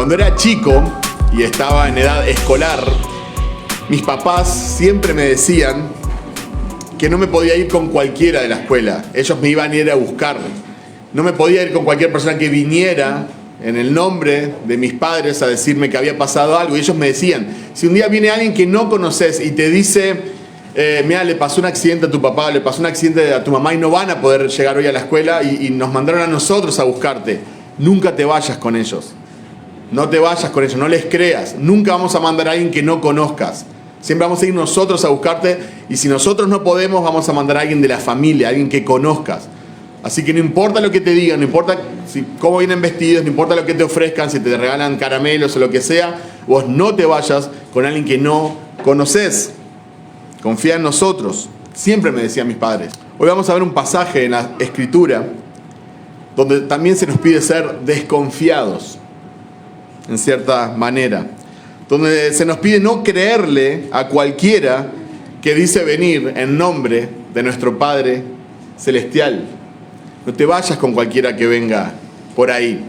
Cuando era chico y estaba en edad escolar, mis papás siempre me decían que no me podía ir con cualquiera de la escuela. Ellos me iban a ir a buscar. No me podía ir con cualquier persona que viniera en el nombre de mis padres a decirme que había pasado algo. Y ellos me decían, si un día viene alguien que no conoces y te dice, mira, le pasó un accidente a tu papá, le pasó un accidente a tu mamá y no van a poder llegar hoy a la escuela y nos mandaron a nosotros a buscarte, nunca te vayas con ellos. No te vayas con ellos, no les creas. Nunca vamos a mandar a alguien que no conozcas. Siempre vamos a ir nosotros a buscarte, y si nosotros no podemos, vamos a mandar a alguien de la familia, alguien que conozcas. Así que no importa lo que te digan, no importa cómo vienen vestidos, no importa lo que te ofrezcan, si te regalan caramelos o lo que sea, vos no te vayas con alguien que no conoces. Confía en nosotros. Siempre me decían mis padres. Hoy vamos a ver un pasaje en la Escritura donde también se nos pide ser desconfiados, en cierta manera. Donde se nos pide no creerle a cualquiera que dice venir en nombre de nuestro Padre Celestial. No te vayas con cualquiera que venga por ahí.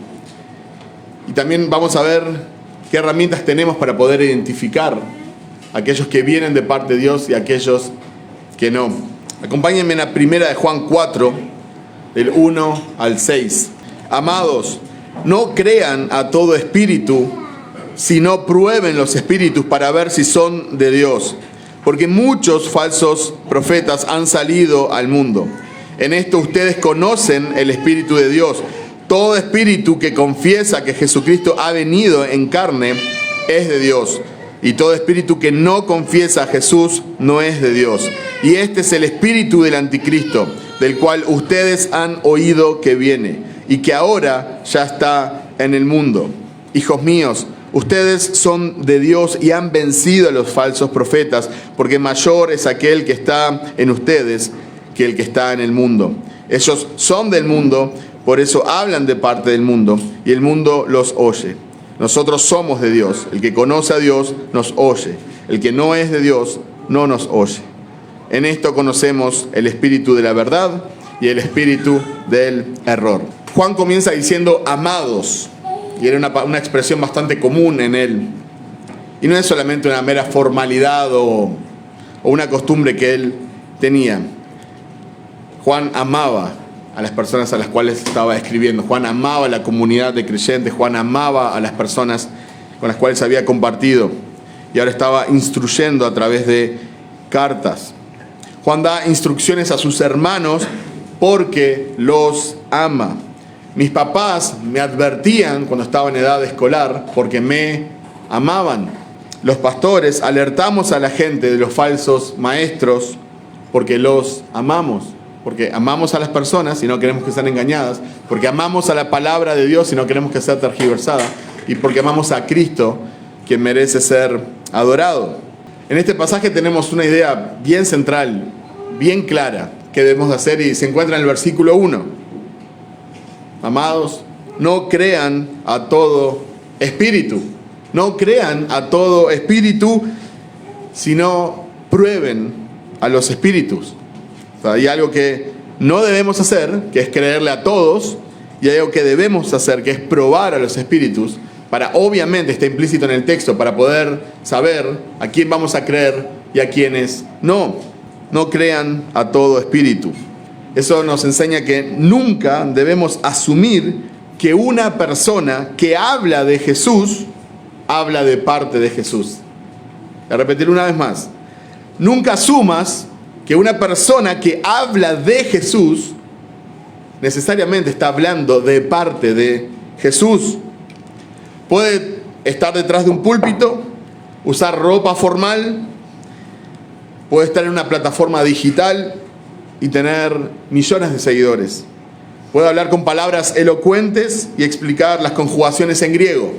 Y también vamos a ver qué herramientas tenemos para poder identificar a aquellos que vienen de parte de Dios y a aquellos que no. Acompáñenme en la primera de Juan 4, del 1 al 6. Amados, no crean a todo espíritu, sino prueben los espíritus para ver si son de Dios. Porque muchos falsos profetas han salido al mundo. En esto ustedes conocen el Espíritu de Dios. Todo espíritu que confiesa que Jesucristo ha venido en carne es de Dios. Y todo espíritu que no confiesa a Jesús no es de Dios. Y este es el espíritu del anticristo, del cual ustedes han oído que viene y que ahora ya está en el mundo. Hijos míos, ustedes son de Dios y han vencido a los falsos profetas, porque mayor es aquel que está en ustedes que el que está en el mundo. Ellos son del mundo, por eso hablan de parte del mundo, y el mundo los oye. Nosotros somos de Dios. El que conoce a Dios nos oye. El que no es de Dios no nos oye. En esto conocemos el espíritu de la verdad y el espíritu del error. Juan comienza diciendo amados, y era una expresión bastante común en él. Y no es solamente una mera formalidad o una costumbre que él tenía. Juan amaba a las personas a las cuales estaba escribiendo. Juan amaba a la comunidad de creyentes. Juan amaba a las personas con las cuales había compartido. Y ahora estaba instruyendo a través de cartas. Juan da instrucciones a sus hermanos porque los ama. Mis papás me advertían cuando estaba en edad escolar porque me amaban. Los pastores alertamos a la gente de los falsos maestros porque los amamos. Porque amamos a las personas y no queremos que sean engañadas. Porque amamos a la palabra de Dios y no queremos que sea tergiversada. Y porque amamos a Cristo, quien merece ser adorado. En este pasaje tenemos una idea bien central, bien clara, que debemos hacer, y se encuentra en el versículo 1. Amados, no crean a todo espíritu. No crean a todo espíritu, sino prueben a los espíritus. O sea, hay algo que no debemos hacer, que es creerle a todos, y hay algo que debemos hacer, que es probar a los espíritus, para, obviamente está implícito en el texto, para poder saber a quién vamos a creer y a quiénes no. No crean a todo espíritu. Eso nos enseña que nunca debemos asumir que una persona que habla de Jesús, habla de parte de Jesús. Voy a repetir una vez más. Nunca asumas que una persona que habla de Jesús necesariamente está hablando de parte de Jesús. Puede estar detrás de un púlpito, usar ropa formal, puede estar en una plataforma digital y tener millones de seguidores. Puede hablar con palabras elocuentes y explicar las conjugaciones en griego.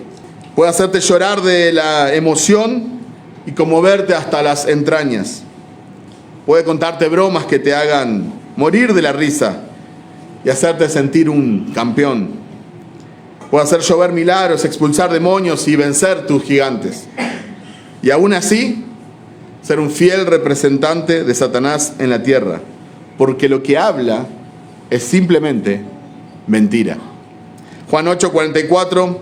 Puede hacerte llorar de la emoción y conmoverte hasta las entrañas. Puede contarte bromas que te hagan morir de la risa y hacerte sentir un campeón. Puede hacer llover milagros, expulsar demonios y vencer tus gigantes. Y aún así, ser un fiel representante de Satanás en la tierra. Porque lo que habla es simplemente mentira. Juan 8:44,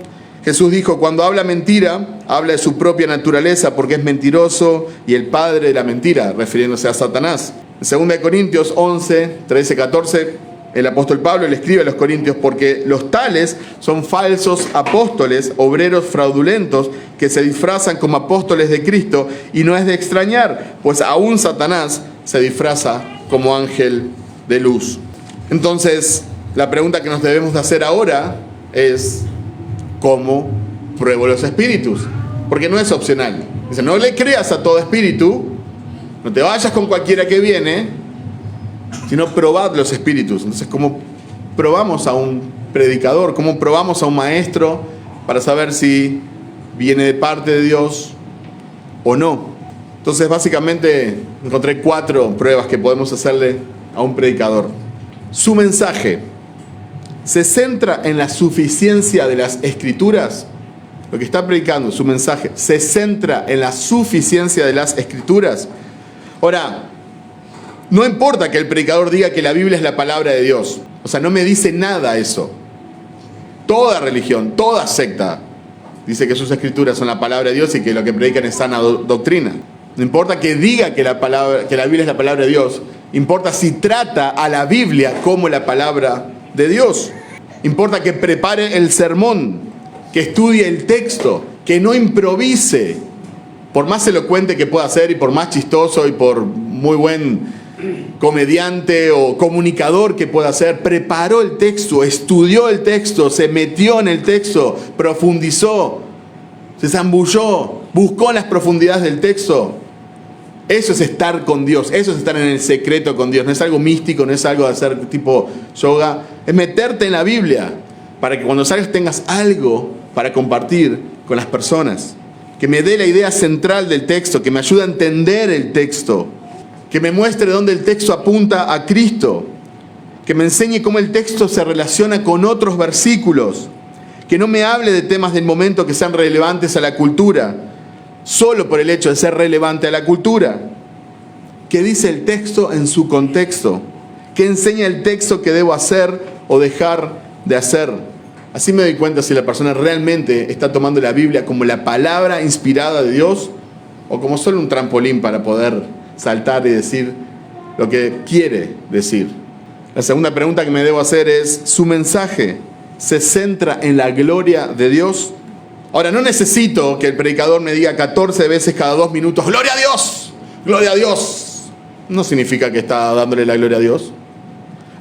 Jesús dijo, cuando habla mentira, habla de su propia naturaleza porque es mentiroso y el padre de la mentira, refiriéndose a Satanás. En 2 Corintios 11, 13, 14, el apóstol Pablo le escribe a los corintios, porque los tales son falsos apóstoles, obreros fraudulentos, que se disfrazan como apóstoles de Cristo, y no es de extrañar, pues aún Satanás se disfraza como ángel de luz. Entonces, la pregunta que nos debemos de hacer ahora es, ¿cómo pruebo los espíritus? Porque no es opcional. Dice, no le creas a todo espíritu, no te vayas con cualquiera que viene, sino probad los espíritus. Entonces, ¿cómo probamos a un predicador? ¿Cómo probamos a un maestro para saber si viene de parte de Dios o no? Entonces, básicamente, encontré 4 pruebas que podemos hacerle a un predicador. Su mensaje se centra en la suficiencia de las Escrituras. Lo que está predicando, su mensaje, se centra en la suficiencia de las Escrituras. Ahora, no importa que el predicador diga que la Biblia es la palabra de Dios. O sea, no me dice nada eso. Toda religión, toda secta dice que sus escrituras son la palabra de Dios y que lo que predican es sana doctrina. No importa que diga que la Biblia es la palabra de Dios. Importa si trata a la Biblia como la palabra de Dios. Importa que prepare el sermón, que estudie el texto, que no improvise. Por más elocuente que pueda ser y por más chistoso y por muy buen comediante o comunicador que pueda ser, preparó el texto, estudió el texto, se metió en el texto, profundizó, se zambulló, buscó las profundidades del texto. Eso es estar con Dios, eso es estar en el secreto con Dios. No es algo místico, no es algo de hacer tipo yoga, es meterte en la Biblia para que cuando salgas tengas algo para compartir con las personas, que me dé la idea central del texto, que me ayude a entender el texto, que me muestre dónde el texto apunta a Cristo, que me enseñe cómo el texto se relaciona con otros versículos, que no me hable de temas del momento que sean relevantes a la cultura, solo por el hecho de ser relevante a la cultura, que dice el texto en su contexto, que enseña el texto que debo hacer o dejar de hacer. Así me doy cuenta si la persona realmente está tomando la Biblia como la palabra inspirada de Dios o como solo un trampolín para poder saltar y decir lo que quiere decir. La segunda pregunta que me debo hacer es, ¿su mensaje se centra en la gloria de Dios? Ahora, no necesito que el predicador me diga 14 veces cada 2 minutos, ¡Gloria a Dios! ¡Gloria a Dios! No significa que está dándole la gloria a Dios.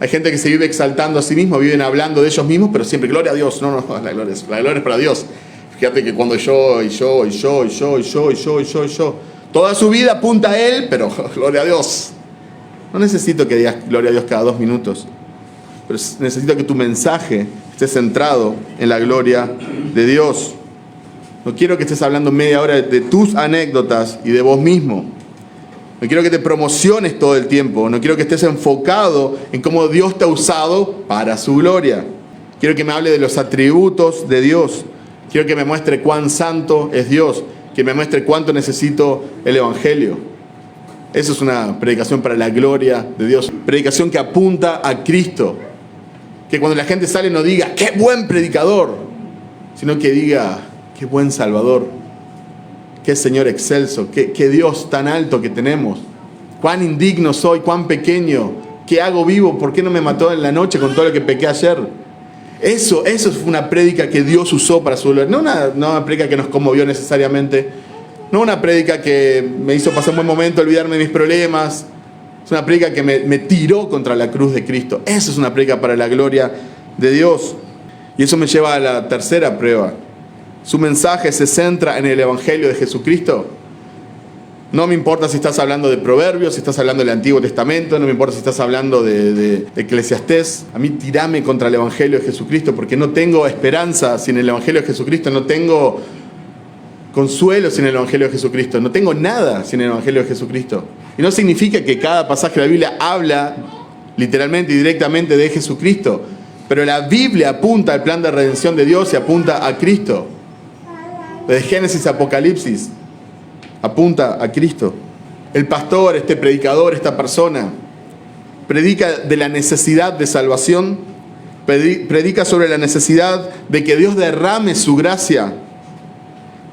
Hay gente que se vive exaltando a sí mismo, viven hablando de ellos mismos, pero siempre, ¡Gloria a Dios! No, la gloria es para Dios. Fíjate que cuando yo, toda su vida apunta a Él, pero gloria a Dios. No necesito que digas gloria a Dios cada 2 minutos, pero necesito que tu mensaje esté centrado en la gloria de Dios. No quiero que estés hablando media hora de tus anécdotas y de vos mismo. No quiero que te promociones todo el tiempo. No quiero que estés enfocado en cómo Dios te ha usado para su gloria. Quiero que me hable de los atributos de Dios. Quiero que me muestre cuán santo es Dios, que me muestre cuánto necesito el Evangelio. Eso es una predicación para la gloria de Dios. Predicación que apunta a Cristo. Que cuando la gente sale no diga, ¡qué buen predicador!, sino que diga, ¡qué buen Salvador! ¡Qué Señor excelso! ¡Qué Dios tan alto que tenemos! ¡Cuán indigno soy! ¡Cuán pequeño! ¿Qué hago vivo? ¿Por qué no me mató en la noche con todo lo que pequé ayer? Eso fue una prédica que Dios usó para su gloria. No una prédica que nos conmovió necesariamente. No una prédica que me hizo pasar un buen momento, olvidarme de mis problemas. Es una prédica que me tiró contra la cruz de Cristo. Eso es una prédica para la gloria de Dios. Y eso me lleva a la tercera prueba. Su mensaje se centra en el Evangelio de Jesucristo. No me importa si estás hablando de Proverbios, si estás hablando del Antiguo Testamento, no me importa si estás hablando de Eclesiastés. A mí tirame contra el Evangelio de Jesucristo, porque no tengo esperanza sin el Evangelio de Jesucristo, no tengo consuelo sin el Evangelio de Jesucristo, no tengo nada sin el Evangelio de Jesucristo. Y no significa que cada pasaje de la Biblia habla literalmente y directamente de Jesucristo, pero la Biblia apunta al plan de redención de Dios y apunta a Cristo. Desde Génesis a Apocalipsis apunta a Cristo. El pastor, este predicador, esta persona, predica de la necesidad de salvación Predica sobre la necesidad de que Dios derrame su gracia.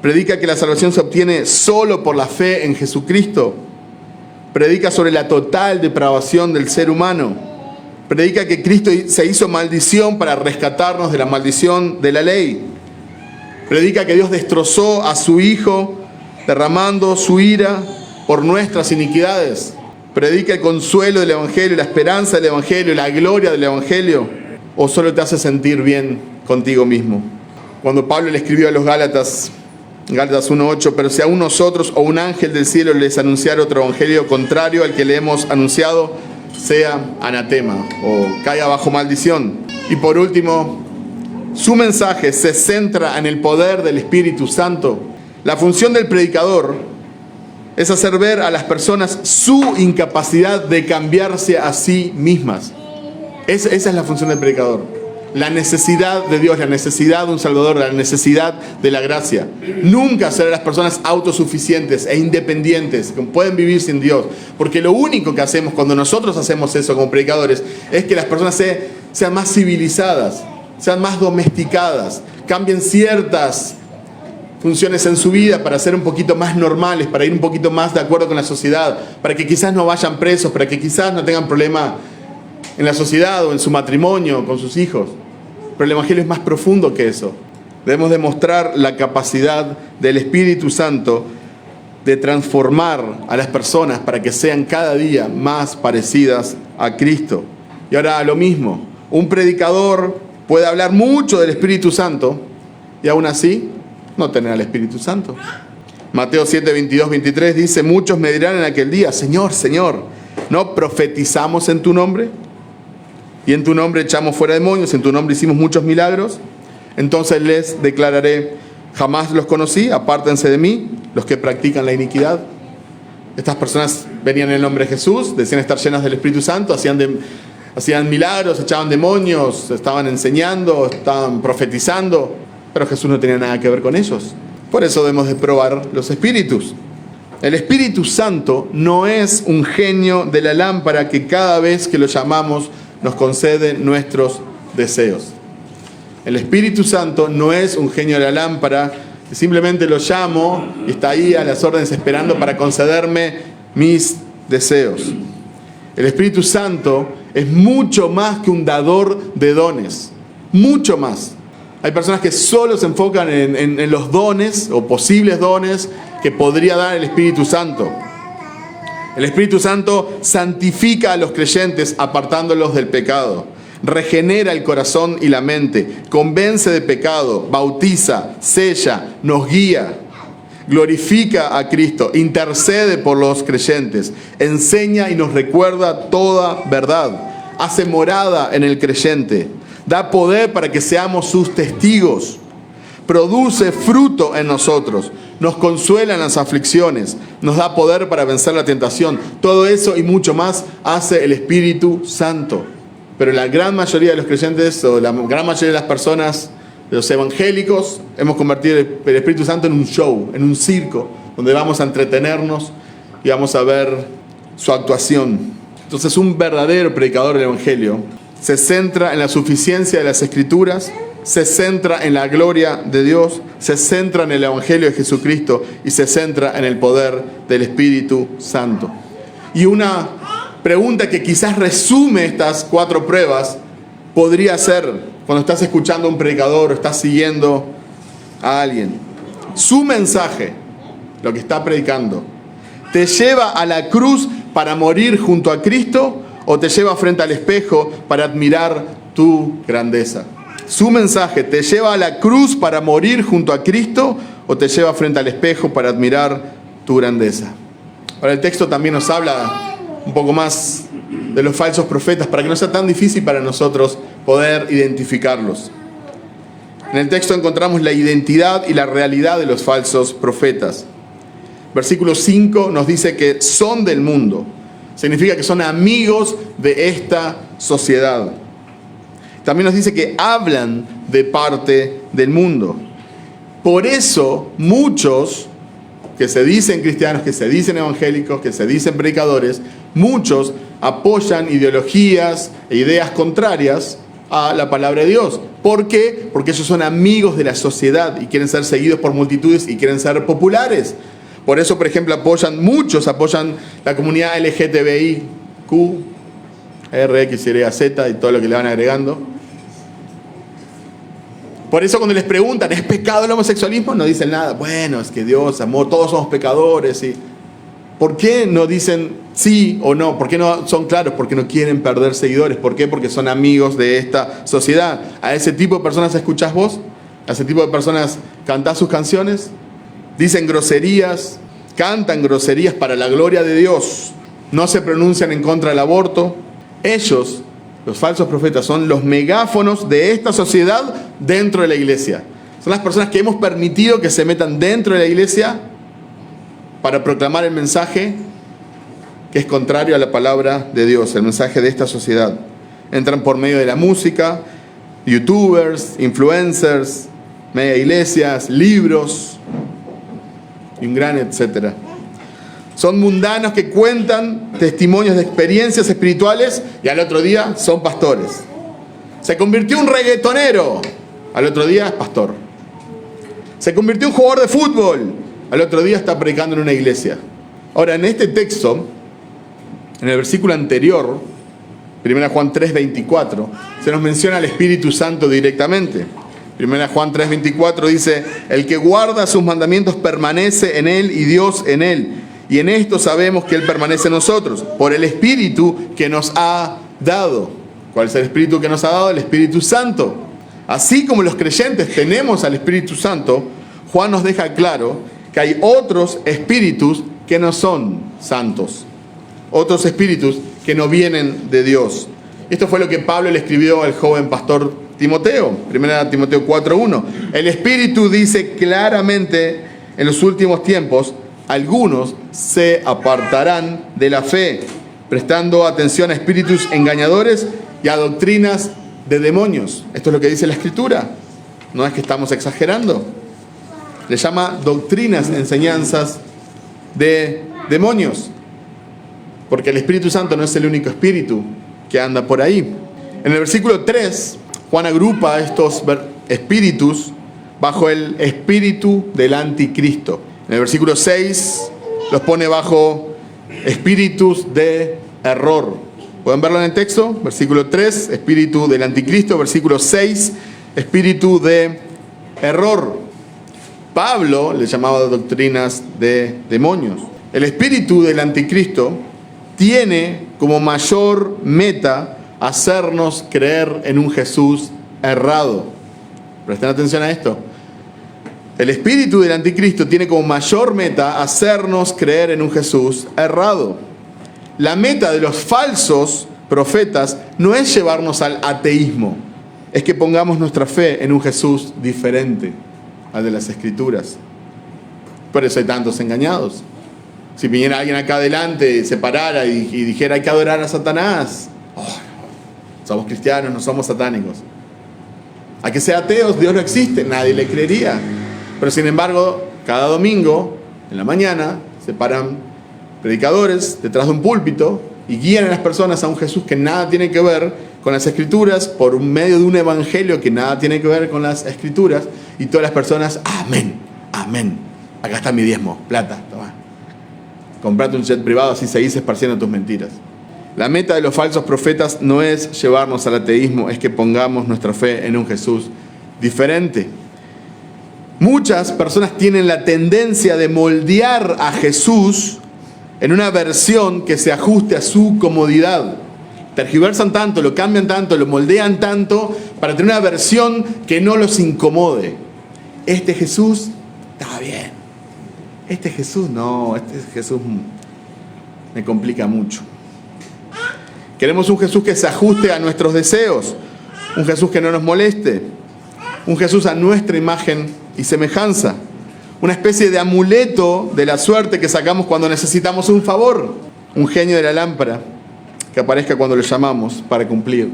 Predica que la salvación se obtiene solo por la fe en Jesucristo. Predica sobre la total depravación del ser humano. Predica que Cristo se hizo maldición para rescatarnos de la maldición de la ley. Predica que Dios destrozó a su Hijo, derramando su ira por nuestras iniquidades. Predica el consuelo del Evangelio, la esperanza del Evangelio, la gloria del Evangelio. ¿O solo te hace sentir bien contigo mismo? Cuando Pablo le escribió a los Gálatas 1:8, pero si aún nosotros o un ángel del cielo les anunciara otro evangelio contrario al que le hemos anunciado, sea anatema o caiga bajo maldición. Y por último, su mensaje se centra en el poder del Espíritu Santo. La función del predicador es hacer ver a las personas su incapacidad de cambiarse a sí mismas. Esa es la función del predicador. La necesidad de Dios, la necesidad de un Salvador, la necesidad de la gracia. Nunca ser las personas autosuficientes e independientes que pueden vivir sin Dios. Porque lo único que hacemos cuando nosotros hacemos eso como predicadores es que las personas sean más civilizadas, sean más domesticadas, cambien ciertas funciones en su vida para ser un poquito más normales, para ir un poquito más de acuerdo con la sociedad, para que quizás no vayan presos, para que quizás no tengan problema en la sociedad o en su matrimonio, con sus hijos. Pero el Evangelio es más profundo que eso. Debemos demostrar la capacidad del Espíritu Santo de transformar a las personas para que sean cada día más parecidas a Cristo. Y ahora lo mismo, un predicador puede hablar mucho del Espíritu Santo y aún así no tener al Espíritu Santo. Mateo 7, 22, 23 dice: muchos me dirán en aquel día: Señor, Señor, ¿no profetizamos en tu nombre? Y en tu nombre echamos fuera demonios, en tu nombre hicimos muchos milagros. Entonces les declararé: jamás los conocí, apártense de mí, los que practican la iniquidad. Estas personas venían en el nombre de Jesús, decían estar llenas del Espíritu Santo, hacían milagros, echaban demonios, estaban enseñando, estaban profetizando, pero Jesús no tenía nada que ver con ellos. Por eso debemos de probar los espíritus. El Espíritu Santo no es un genio de la lámpara que cada vez que lo llamamos nos concede nuestros deseos. El Espíritu Santo no es un genio de la lámpara que simplemente lo llamo y está ahí a las órdenes esperando para concederme mis deseos. El Espíritu Santo es mucho más que un dador de dones, mucho más. Hay personas que solo se enfocan en los dones o posibles dones que podría dar el Espíritu Santo. El Espíritu Santo santifica a los creyentes apartándolos del pecado, regenera el corazón y la mente, convence de pecado, bautiza, sella, nos guía, glorifica a Cristo, intercede por los creyentes, enseña y nos recuerda toda verdad, hace morada en el creyente, da poder para que seamos sus testigos, produce fruto en nosotros, nos consuela en las aflicciones, nos da poder para vencer la tentación. Todo eso y mucho más hace el Espíritu Santo. Pero la gran mayoría de los creyentes, o la gran mayoría de las personas, de los evangélicos, hemos convertido el Espíritu Santo en un show, en un circo, donde vamos a entretenernos y vamos a ver su actuación. Entonces, un verdadero predicador del Evangelio se centra en la suficiencia de las Escrituras, se centra en la gloria de Dios, se centra en el Evangelio de Jesucristo y se centra en el poder del Espíritu Santo. Y una pregunta que quizás resume estas 4 pruebas podría ser, cuando estás escuchando a un predicador o estás siguiendo a alguien: su mensaje, lo que está predicando, ¿te lleva a la cruz para morir junto a Cristo o te lleva frente al espejo para admirar tu grandeza? Su mensaje, ¿te lleva a la cruz para morir junto a Cristo o te lleva frente al espejo para admirar tu grandeza? Ahora, el texto también nos habla un poco más de los falsos profetas para que no sea tan difícil para nosotros poder identificarlos. En el texto encontramos la identidad y la realidad de los falsos profetas. Versículo 5 nos dice que son del mundo. Significa que son amigos de esta sociedad. También nos dice que hablan de parte del mundo. Por eso muchos que se dicen cristianos, que se dicen evangélicos, que se dicen predicadores, muchos apoyan ideologías e ideas contrarias a la palabra de Dios. ¿Por qué? Porque ellos son amigos de la sociedad y quieren ser seguidos por multitudes y quieren ser populares. Por eso, por ejemplo, muchos apoyan la comunidad LGTBIQ, RXYZ y todo lo que le van agregando. Por eso cuando les preguntan, ¿es pecado el homosexualismo? No dicen nada. Bueno, es que Dios amó, todos somos pecadores. ¿Sí? ¿Por qué no dicen sí o no? ¿Por qué no son claros? Porque no quieren perder seguidores. ¿Por qué? Porque son amigos de esta sociedad. ¿A ese tipo de personas escuchás vos? ¿A ese tipo de personas cantás sus canciones? Dicen groserías, cantan groserías para la gloria de Dios. No se pronuncian en contra del aborto. Ellos, los falsos profetas, son los megáfonos de esta sociedad dentro de la iglesia. Son las personas que hemos permitido que se metan dentro de la iglesia para proclamar el mensaje que es contrario a la palabra de Dios, el mensaje de esta sociedad. Entran por medio de la música, youtubers, influencers, media iglesias, libros y un gran etcétera. Son mundanos que cuentan testimonios de experiencias espirituales y al otro día son pastores. Se convirtió en un reggaetonero, al otro día es pastor. Se convirtió en un jugador de fútbol, al otro día está predicando en una iglesia. Ahora, en este texto, en el versículo anterior, 1 Juan 3:24, se nos menciona al Espíritu Santo directamente. 1 Juan 3:24 dice: el que guarda sus mandamientos permanece en él y Dios en él. Y en esto sabemos que Él permanece en nosotros, por el Espíritu que nos ha dado. ¿Cuál es el Espíritu que nos ha dado? El Espíritu Santo. Así como los creyentes tenemos al Espíritu Santo, Juan nos deja claro que hay otros espíritus que no son santos. Otros espíritus que no vienen de Dios. Esto fue lo que Pablo le escribió al joven pastor Timoteo. 1 Timoteo 4:1. El Espíritu dice claramente en los últimos tiempos: algunos se apartarán de la fe, prestando atención a espíritus engañadores y a doctrinas de demonios. Esto es lo que dice la Escritura. No es que estamos exagerando. Le llama doctrinas, enseñanzas de demonios. Porque el Espíritu Santo no es el único espíritu que anda por ahí. En el versículo 3, Juan agrupa estos espíritus bajo el espíritu del anticristo. En el versículo 6 los pone bajo espíritus de error. ¿Pueden verlo en el texto? Versículo 3, espíritu del anticristo. Versículo 6, espíritu de error. Pablo le llamaba doctrinas de demonios. El espíritu del anticristo tiene como mayor meta hacernos creer en un Jesús errado. Presten atención a esto. El espíritu del anticristo tiene como mayor meta hacernos creer en un Jesús errado. La meta de los falsos profetas no es llevarnos al ateísmo, es que pongamos nuestra fe en un Jesús diferente al de las Escrituras. Por eso hay tantos engañados. Si viniera alguien acá adelante, se parara y dijera: hay que adorar a Satanás. Somos cristianos, no somos satánicos. A que sea ateos, Dios no existe, nadie le creería. Pero sin embargo, cada domingo, en la mañana, se paran predicadores detrás de un púlpito y guían a las personas a un Jesús que nada tiene que ver con las Escrituras, por medio de un evangelio que nada tiene que ver con las Escrituras, y todas las personas: amén, amén. Acá está mi diezmo, plata, toma. Comprate un jet privado, así seguís esparciendo tus mentiras. La meta de los falsos profetas no es llevarnos al ateísmo, es que pongamos nuestra fe en un Jesús diferente. Muchas personas tienen la tendencia de moldear a Jesús en una versión que se ajuste a su comodidad. Tergiversan tanto, lo cambian tanto, lo moldean tanto para tener una versión que no los incomode. Este Jesús está bien. Este Jesús no, este Jesús me complica mucho. Queremos un Jesús que se ajuste a nuestros deseos, un Jesús que no nos moleste, un Jesús a nuestra imagen y semejanza, una especie de amuleto de la suerte que sacamos cuando necesitamos un favor, un genio de la lámpara que aparezca cuando lo llamamos para cumplir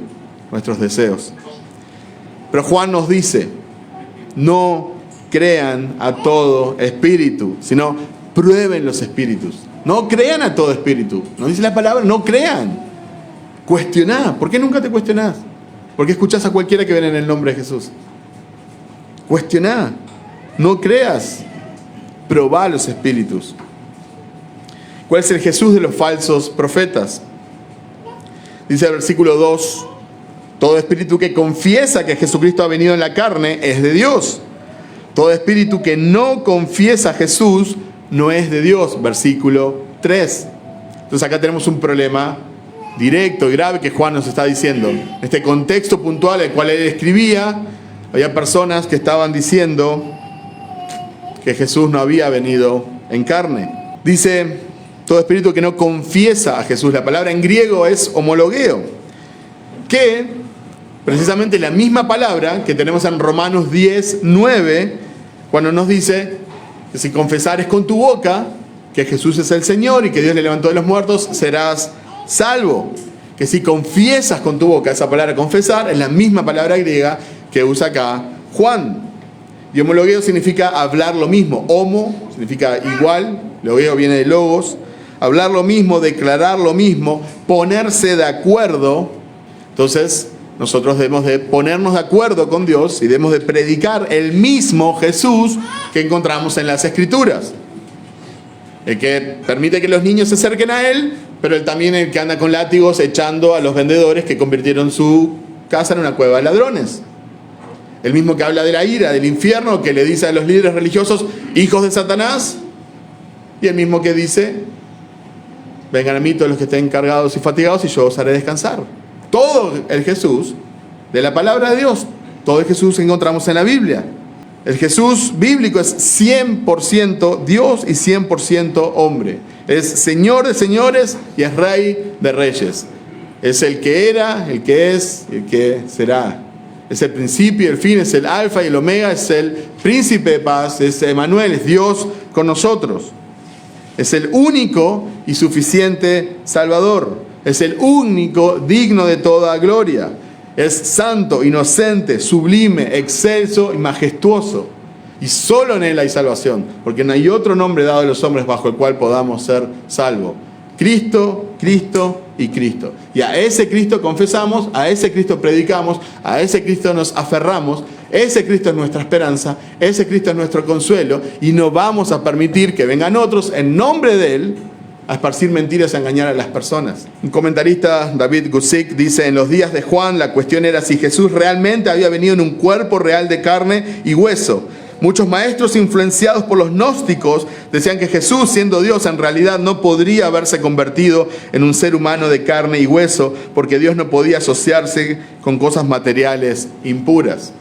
nuestros deseos. Pero Juan nos dice: no crean a todo espíritu, sino prueben los espíritus. No crean a todo espíritu. No dice la palabra, no crean. Cuestioná. ¿Por qué nunca te cuestionás? ¿Por qué escuchás a cualquiera que viene en el nombre de Jesús? Cuestioná, no creas, probá los espíritus. ¿Cuál es el Jesús de los falsos profetas? Dice el versículo 2, todo espíritu que confiesa que Jesucristo ha venido en la carne es de Dios. Todo espíritu que no confiesa a Jesús no es de Dios. Versículo 3. Entonces acá tenemos un problema directo y grave que Juan nos está diciendo. En este contexto puntual en el cual él escribía, había personas que estaban diciendo que Jesús no había venido en carne. Dice, todo espíritu que no confiesa a Jesús. La palabra en griego es homologueo, que precisamente la misma palabra que tenemos en Romanos 10:9, cuando nos dice que si confesares con tu boca que Jesús es el Señor y que Dios le levantó de los muertos, serás salvo. Que si confiesas con tu boca, esa palabra confesar es la misma palabra griega que usa acá Juan. Y homologueo significa hablar lo mismo. Homo significa igual, logueo viene de logos. Hablar lo mismo, declarar lo mismo, ponerse de acuerdo. Entonces, nosotros debemos de ponernos de acuerdo con Dios y debemos de predicar el mismo Jesús que encontramos en las Escrituras. El que permite que los niños se acerquen a Él, pero Él también el que anda con látigos echando a los vendedores que convirtieron su casa en una cueva de ladrones. El mismo que habla de la ira, del infierno, que le dice a los líderes religiosos, hijos de Satanás. Y el mismo que dice, vengan a mí todos los que estén cargados y fatigados y yo os haré descansar. Todo el Jesús de la palabra de Dios, todo el Jesús que encontramos en la Biblia. El Jesús bíblico es 100% Dios y 100% hombre. Es Señor de señores y es Rey de reyes. Es el que era, el que es, el que será. Es el principio y el fin, es el alfa y el omega, es el príncipe de paz, es Emmanuel, es Dios con nosotros. Es el único y suficiente Salvador. Es el único digno de toda gloria. Es santo, inocente, sublime, excelso y majestuoso. Y solo en Él hay salvación, porque no hay otro nombre dado a los hombres bajo el cual podamos ser salvos. Cristo, Cristo y Cristo. Y a ese Cristo confesamos, a ese Cristo predicamos, a ese Cristo nos aferramos. Ese Cristo es nuestra esperanza, ese Cristo es nuestro consuelo. Y no vamos a permitir que vengan otros en nombre de Él a esparcir mentiras y a engañar a las personas. Un comentarista, David Guzik, dice, en los días de Juan la cuestión era si Jesús realmente había venido en un cuerpo real de carne y hueso. Muchos maestros influenciados por los gnósticos decían que Jesús, siendo Dios, en realidad no podría haberse convertido en un ser humano de carne y hueso, porque Dios no podía asociarse con cosas materiales impuras.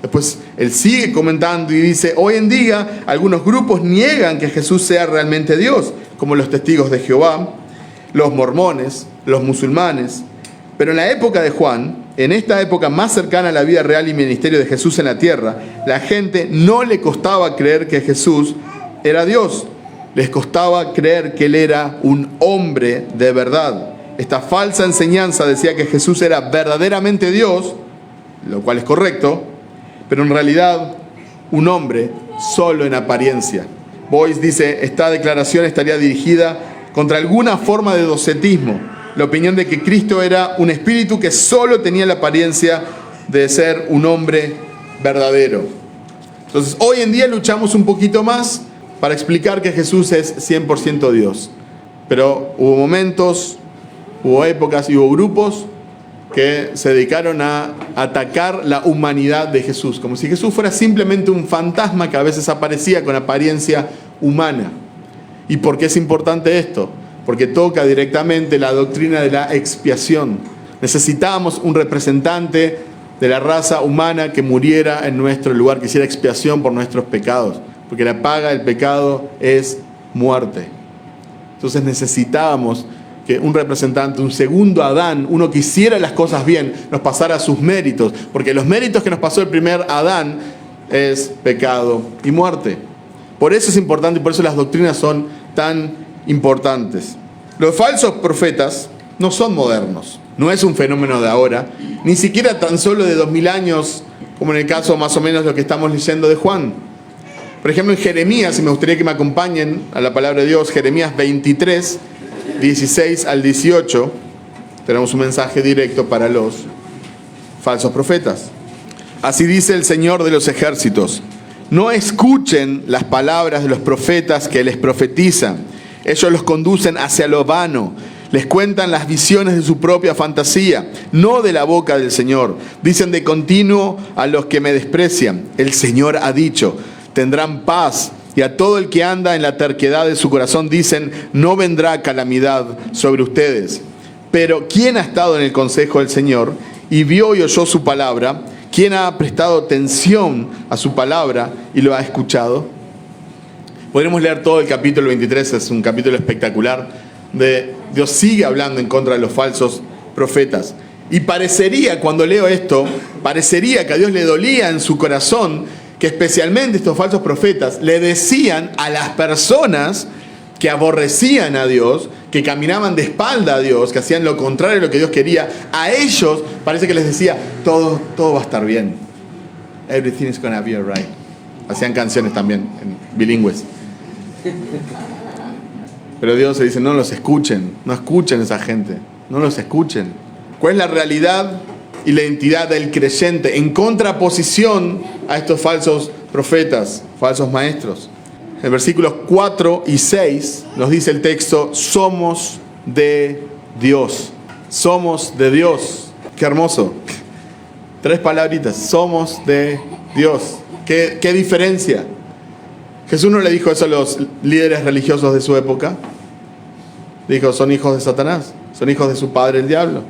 Después él sigue comentando y dice, hoy en día algunos grupos niegan que Jesús sea realmente Dios, como los testigos de Jehová, los mormones, los musulmanes. Pero en la época de Juan, en esta época más cercana a la vida real y ministerio de Jesús en la tierra, la gente no le costaba creer que Jesús era Dios. Les costaba creer que Él era un hombre de verdad. Esta falsa enseñanza decía que Jesús era verdaderamente Dios, lo cual es correcto, pero en realidad un hombre solo en apariencia. Boyce dice, esta declaración estaría dirigida contra alguna forma de docetismo, la opinión de que Cristo era un espíritu que solo tenía la apariencia de ser un hombre verdadero. Entonces, hoy en día luchamos un poquito más para explicar que Jesús es 100% Dios. Pero hubo momentos, hubo épocas y hubo grupos que se dedicaron a atacar la humanidad de Jesús, como si Jesús fuera simplemente un fantasma que a veces aparecía con apariencia humana. ¿Y por qué es importante esto? Porque toca directamente la doctrina de la expiación. Necesitábamos un representante de la raza humana que muriera en nuestro lugar, que hiciera expiación por nuestros pecados, porque la paga del pecado es muerte. Entonces necesitábamos que un representante, un segundo Adán, uno que hiciera las cosas bien, nos pasara sus méritos, porque los méritos que nos pasó el primer Adán es pecado y muerte. Por eso es importante y por eso las doctrinas son tan importantes. Los falsos profetas no son modernos, no es un fenómeno de ahora, ni siquiera tan solo de 2000 años, como en el caso más o menos lo que estamos leyendo de Juan. Por ejemplo, en Jeremías, y me gustaría que me acompañen a la palabra de Dios, Jeremías 23, 16 al 18, tenemos un mensaje directo para los falsos profetas. Así dice el Señor de los ejércitos: no escuchen las palabras de los profetas que les profetizan. Ellos los conducen hacia lo vano. Les cuentan las visiones de su propia fantasía, no de la boca del Señor. Dicen de continuo a los que me desprecian: el Señor ha dicho, tendrán paz. Y a todo el que anda en la terquedad de su corazón dicen: no vendrá calamidad sobre ustedes. Pero ¿quién ha estado en el consejo del Señor y vio y oyó su palabra? ¿Quién ha prestado atención a su palabra y lo ha escuchado? Podremos leer todo el capítulo 23, es un capítulo espectacular. Dios sigue hablando en contra de los falsos profetas. Y parecería, cuando leo esto, parecería que a Dios le dolía en su corazón que especialmente estos falsos profetas le decían a las personas que aborrecían a Dios, que caminaban de espalda a Dios, que hacían lo contrario de lo que Dios quería, a ellos parece que les decía: todo va a estar bien. Everything is gonna be alright. Hacían canciones también, bilingües. Pero Dios se dice: no los escuchen, no escuchen a esa gente, no los escuchen. ¿Cuál es la realidad y la identidad del creyente en contraposición a estos falsos profetas, falsos maestros? En versículos 4 y 6 nos dice el texto: somos de Dios. Somos de Dios. Qué hermoso. 3 palabritas: somos de Dios. ¿Qué diferencia? Jesús no le dijo eso a los líderes religiosos de su época. Dijo: son hijos de Satanás, son hijos de su padre el diablo.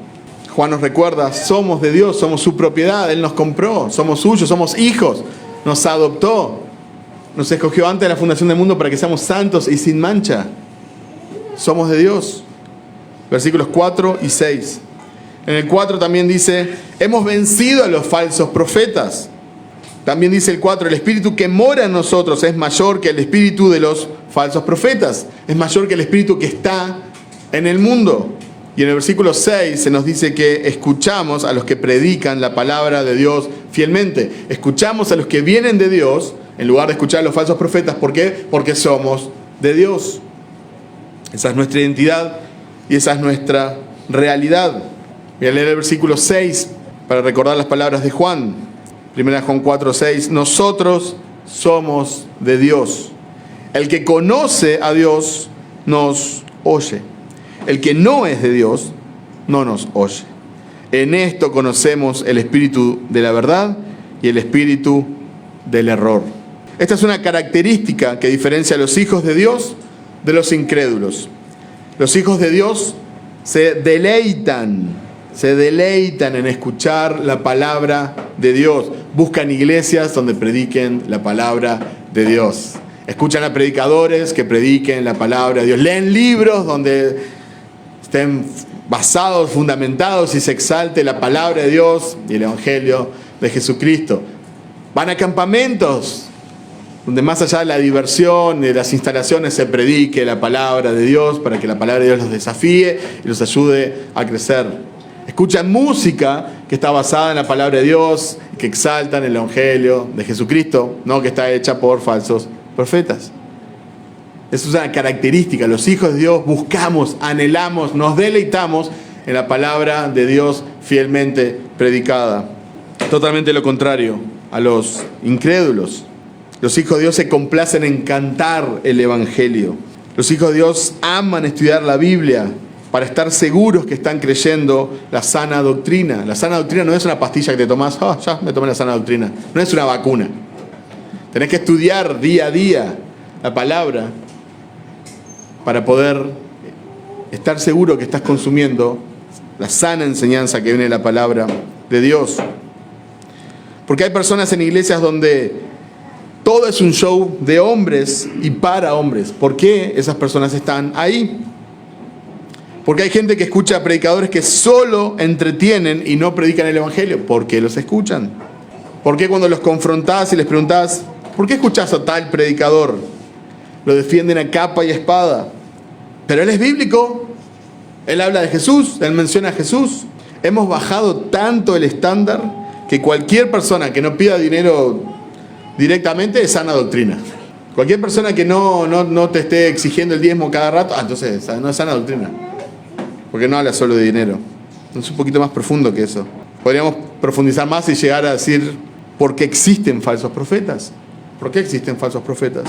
Juan nos recuerda: somos de Dios, somos su propiedad, Él nos compró, somos suyos, somos hijos, nos adoptó, nos escogió antes de la fundación del mundo para que seamos santos y sin mancha. Somos de Dios. Versículos 4 y 6. En el 4 también dice: hemos vencido a los falsos profetas. También dice el 4: el espíritu que mora en nosotros es mayor que el espíritu de los falsos profetas. Es mayor que el espíritu que está en el mundo. Y en el versículo 6 se nos dice que escuchamos a los que predican la palabra de Dios fielmente. Escuchamos a los que vienen de Dios en lugar de escuchar a los falsos profetas. ¿Por qué? Porque somos de Dios. Esa es nuestra identidad y esa es nuestra realidad. Voy a leer el versículo 6 para recordar las palabras de Juan. 1 Juan 4:6. Nosotros somos de Dios. El que conoce a Dios nos oye. El que no es de Dios no nos oye. En esto conocemos el espíritu de la verdad y el espíritu del error. Esta es una característica que diferencia a los hijos de Dios de los incrédulos. Los hijos de Dios se deleitan en escuchar la palabra de Dios. Buscan iglesias donde prediquen la palabra de Dios. Escuchan a predicadores que prediquen la palabra de Dios. Leen libros donde estén basados, fundamentados y se exalte la palabra de Dios y el evangelio de Jesucristo. Van a campamentos donde más allá de la diversión y de las instalaciones se predique la palabra de Dios para que la palabra de Dios los desafíe y los ayude a crecer. Escuchan música que está basada en la palabra de Dios, que exaltan el evangelio de Jesucristo, no que está hecha por falsos profetas. Esa es una característica. Los hijos de Dios buscamos, anhelamos, nos deleitamos en la palabra de Dios fielmente predicada. Totalmente lo contrario a los incrédulos. Los hijos de Dios se complacen en cantar el evangelio. Los hijos de Dios aman estudiar la Biblia para estar seguros que están creyendo la sana doctrina. La sana doctrina no es una pastilla que te tomás: ya me tomé la sana doctrina. No es una vacuna. Tenés que estudiar día a día la palabra para poder estar seguro que estás consumiendo la sana enseñanza que viene de la palabra de Dios. Porque hay personas en iglesias donde todo es un show de hombres y para hombres. ¿Por qué esas personas están ahí? Porque hay gente que escucha a predicadores que solo entretienen y no predican el evangelio. ¿Por qué los escuchan? ¿Por qué cuando los confrontás y les preguntás: ¿por qué escuchás a tal predicador? Lo defienden a capa y espada. Pero él es bíblico. Él habla de Jesús. Él menciona a Jesús. Hemos bajado tanto el estándar que cualquier persona que no pida dinero directamente es sana doctrina. Cualquier persona que no te esté exigiendo el diezmo cada rato, entonces no es sana doctrina. Porque no habla solo de dinero. Es un poquito más profundo que eso. Podríamos profundizar más y llegar a decir por qué existen falsos profetas. ¿Por qué existen falsos profetas?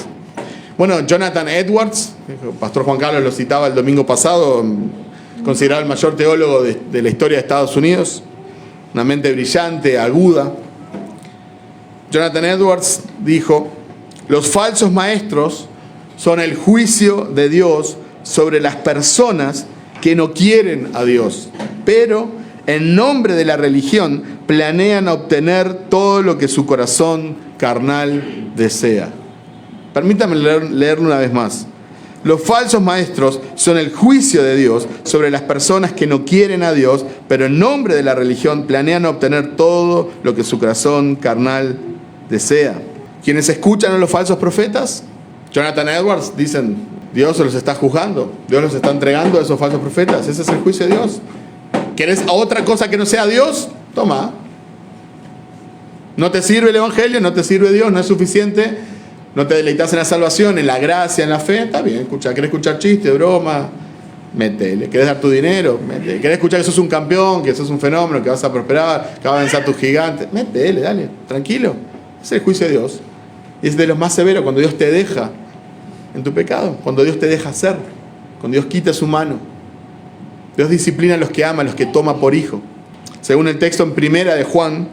Bueno, Jonathan Edwards, el pastor Juan Carlos lo citaba el domingo pasado, considerado el mayor teólogo de la historia de Estados Unidos, una mente brillante, aguda. Jonathan Edwards dijo: los falsos maestros son el juicio de Dios sobre las personas que no quieren a Dios, pero en nombre de la religión planean obtener todo lo que su corazón carnal desea. Permítame leerlo una vez más. Los falsos maestros son el juicio de Dios sobre las personas que no quieren a Dios, pero en nombre de la religión planean obtener todo lo que su corazón carnal desea. ¿Quiénes escuchan a los falsos profetas? Jonathan Edwards dicen: Dios se los está juzgando, Dios los está entregando a esos falsos profetas. Ese es el juicio de Dios. ¿Quieres otra cosa que no sea Dios? Toma. ¿No te sirve el Evangelio? ¿No te sirve Dios? ¿No es suficiente? ¿No te deleitas en la salvación, en la gracia, en la fe? Está bien, escucha. ¿Querés escuchar chistes, broma? Métele. ¿Querés dar tu dinero? Métele. ¿Querés escuchar que sos un campeón, que sos un fenómeno, que vas a prosperar, que vas a vencer a tus gigantes? Métele, dale, tranquilo. Ese es el juicio de Dios. Y es de los más severos, cuando Dios te deja en tu pecado, cuando Dios te deja hacer, cuando Dios quita su mano. Dios disciplina a los que ama, a los que toma por hijo. Según el texto en primera de Juan,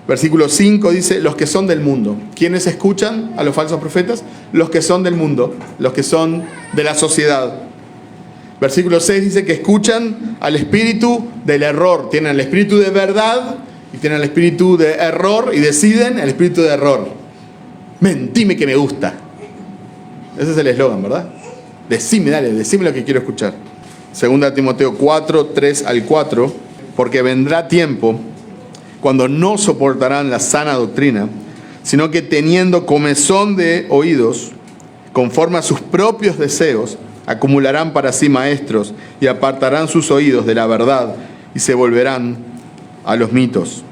versículo 5 dice: los que son del mundo. ¿Quiénes escuchan a los falsos profetas? Los que son del mundo, los que son de la sociedad. Versículo 6 dice que escuchan al espíritu del error. Tienen el espíritu de verdad y tienen el espíritu de error y deciden el espíritu de error. Mentime que me gusta. Ese es el eslogan, ¿verdad? Decime, dale, decime lo que quiero escuchar. Segunda Timoteo 4, 3 al 4. Porque vendrá tiempo cuando no soportarán la sana doctrina, sino que teniendo comezón de oídos, conforme a sus propios deseos, acumularán para sí maestros y apartarán sus oídos de la verdad y se volverán a los mitos.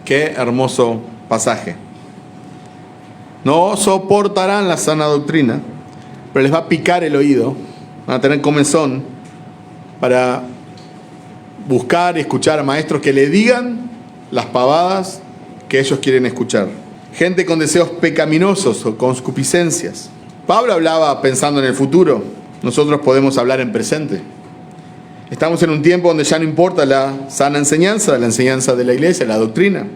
Qué hermoso pasaje. No soportarán la sana doctrina, pero les va a picar el oído, van a tener comezón para buscar y escuchar a maestros que le digan las pavadas que ellos quieren escuchar. Gente con deseos pecaminosos o concupiscencias. Pablo hablaba pensando en el futuro. Nosotros podemos hablar en presente. Estamos en un tiempo donde ya no importa la sana enseñanza, la enseñanza de la iglesia, la doctrina.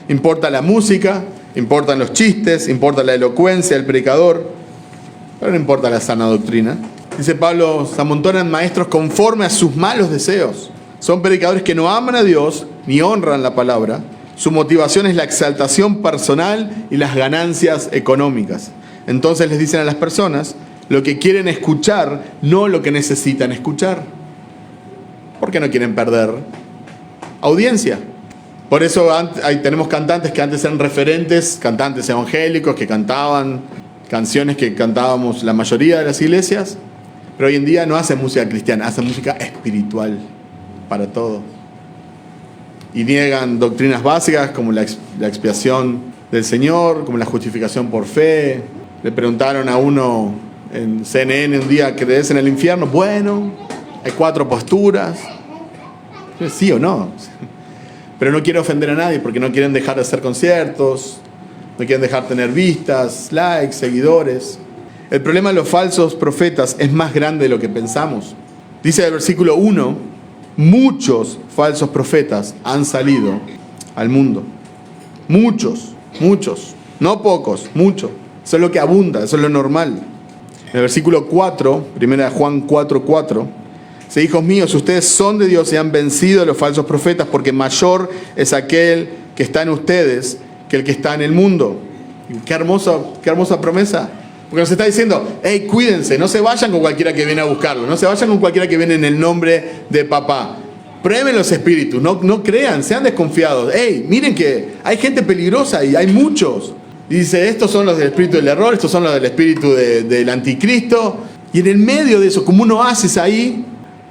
Importa la música, importan los chistes, importa la elocuencia, el predicador, pero no importa la sana doctrina. Dice Pablo: se amontonan maestros conforme a sus malos deseos. Son predicadores que no aman a Dios ni honran la palabra. Su motivación es la exaltación personal y las ganancias económicas. Entonces les dicen a las personas lo que quieren escuchar, no lo que necesitan escuchar. Porque no quieren perder audiencia. Por eso tenemos cantantes que antes eran referentes, cantantes evangélicos que cantaban canciones que cantábamos la mayoría de las iglesias. Pero hoy en día no hacen música cristiana, hacen música espiritual para todo. Y niegan doctrinas básicas como la expiación del Señor, como la justificación por fe. Le preguntaron a uno en CNN un día: ¿crees en el infierno? Bueno, hay 4 posturas. ¿Sí o no? Pero no quiere ofender a nadie porque no quieren dejar de hacer conciertos, no quieren dejar de tener vistas, likes, seguidores. El problema de los falsos profetas es más grande de lo que pensamos. Dice el versículo 1, muchos falsos profetas han salido al mundo. Muchos, no pocos, muchos. Eso es lo que abunda, eso es lo normal. En el versículo 4, 1 Juan 4:4, dice: hijos míos, ustedes son de Dios y han vencido a los falsos profetas, porque mayor es aquel que está en ustedes que el que está en el mundo. Qué hermosa promesa. Porque nos está diciendo: hey, cuídense, no se vayan con cualquiera que viene a buscarlo, no se vayan con cualquiera que viene en el nombre de papá. Prueben los espíritus, no crean, sean desconfiados. Hey, miren que hay gente peligrosa y hay muchos. Y dice: estos son los del espíritu del error, estos son los del espíritu del anticristo. Y en el medio de eso, como un oasis ahí,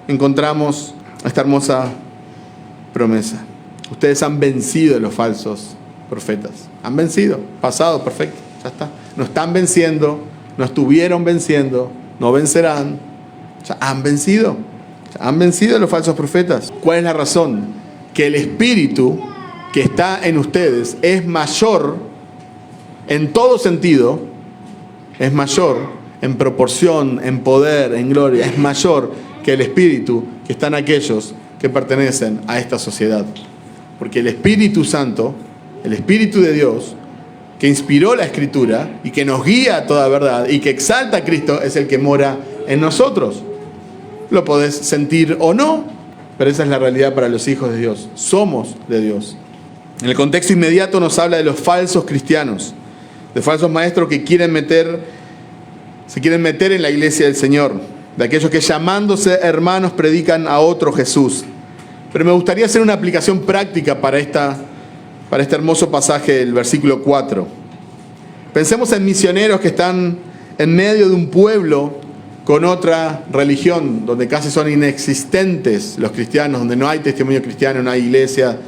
encontramos esta hermosa promesa. Ustedes han vencido a los falsos profetas. Han vencido, pasado, perfecto, ya está. No están venciendo, no estuvieron venciendo, no vencerán. Ya han vencido a los falsos profetas. ¿Cuál es la razón? que el Espíritu que está en ustedes es mayor en todo sentido, es mayor en proporción, en poder, en gloria, es mayor que el Espíritu que está en aquellos que pertenecen a esta sociedad. Porque el Espíritu Santo, el Espíritu de Dios, que inspiró la Escritura y que nos guía a toda verdad y que exalta a Cristo, es el que mora en nosotros. Lo podés sentir o no, pero esa es la realidad para los hijos de Dios. Somos de Dios. En el contexto inmediato nos habla de los falsos cristianos, de falsos maestros que se quieren meter en la iglesia del Señor, de aquellos que llamándose hermanos predican a otro Jesús. Pero me gustaría hacer una aplicación práctica para este hermoso pasaje del versículo 4. Pensemos en misioneros que están en medio de un pueblo con otra religión, donde casi son inexistentes los cristianos, donde no hay testimonio cristiano, no hay iglesia,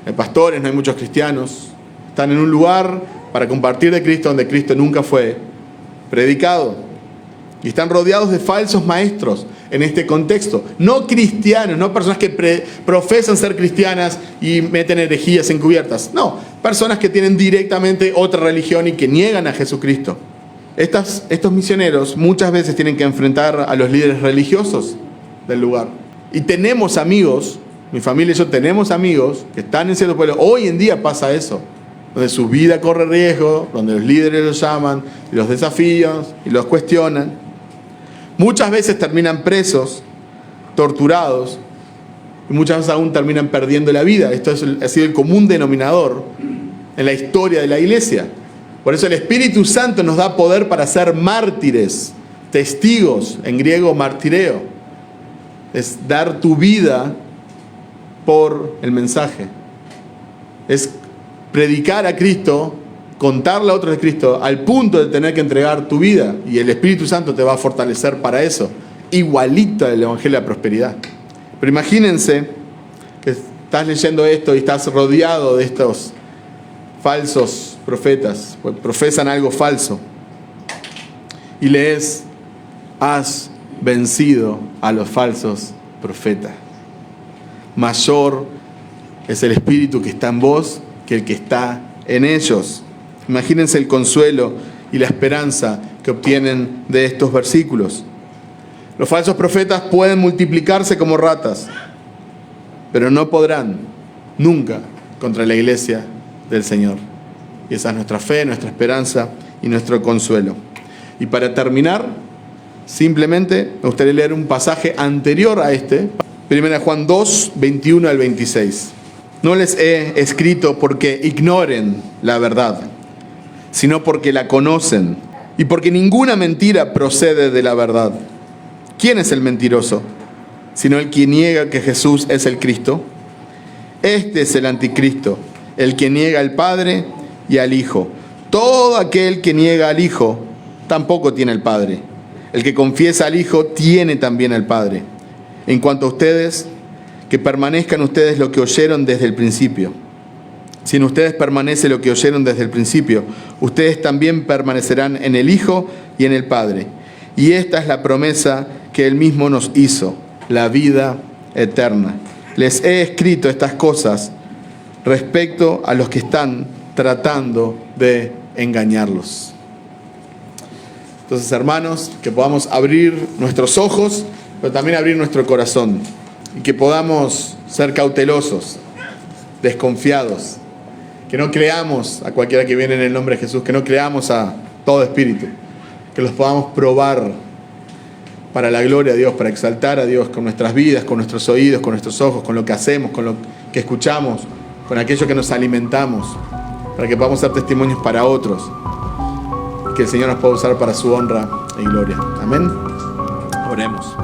no hay pastores, no hay muchos cristianos. Están en un lugar para compartir de Cristo donde Cristo nunca fue predicado. Y están rodeados de falsos maestros en este contexto. No cristianos, no personas que profesan ser cristianas y meten herejías encubiertas. No, personas que tienen directamente otra religión y que niegan a Jesucristo. Estos misioneros muchas veces tienen que enfrentar a los líderes religiosos del lugar. Y tenemos amigos, mi familia y yo tenemos amigos que están en cierto pueblo. Hoy en día pasa eso, donde su vida corre riesgo, donde los líderes los llaman, y los desafían y los cuestionan. Muchas veces terminan presos, torturados, y muchas veces aún terminan perdiendo la vida. Esto ha sido el común denominador en la historia de la iglesia. Por eso el Espíritu Santo nos da poder para ser mártires, testigos, en griego martireo. Es dar tu vida por el mensaje. Es predicar a Cristo, contarle a otros de Cristo, al punto de tener que entregar tu vida. Y el Espíritu Santo te va a fortalecer para eso. Igualito al Evangelio de la Prosperidad. Pero imagínense que estás leyendo esto y estás rodeado de estos falsos profetas, pues profesan algo falso. Y lees, has vencido a los falsos profetas. Mayor es el Espíritu que está en vos que el que está en ellos. Imagínense el consuelo y la esperanza que obtienen de estos versículos. Los falsos profetas pueden multiplicarse como ratas, pero no podrán nunca contra la iglesia del Señor. Y esa es nuestra fe, nuestra esperanza y nuestro consuelo. Y para terminar, simplemente me gustaría leer un pasaje anterior a este, 1 Juan 2, 21 al 26. No les he escrito porque ignoren la verdad, sino porque la conocen y porque ninguna mentira procede de la verdad. ¿Quién es el mentiroso? Sino el que niega que Jesús es el Cristo. Este es el anticristo, el que niega al Padre y al Hijo. Todo aquel que niega al Hijo tampoco tiene al Padre. El que confiesa al Hijo tiene también al Padre. En cuanto a ustedes, que permanezcan ustedes lo que oyeron desde el principio. Si en ustedes permanece lo que oyeron desde el principio, ustedes también permanecerán en el Hijo y en el Padre. Y esta es la promesa que Él mismo nos hizo, la vida eterna. Les he escrito estas cosas respecto a los que están tratando de engañarlos. Entonces, hermanos, que podamos abrir nuestros ojos, pero también abrir nuestro corazón. Y que podamos ser cautelosos, desconfiados. Que no creamos a cualquiera que viene en el nombre de Jesús, que no creamos a todo espíritu. Que los podamos probar para la gloria de Dios, para exaltar a Dios con nuestras vidas, con nuestros oídos, con nuestros ojos, con lo que hacemos, con lo que escuchamos, con aquello que nos alimentamos, para que podamos ser testimonios para otros. Y que el Señor nos pueda usar para su honra y gloria. Amén. Oremos.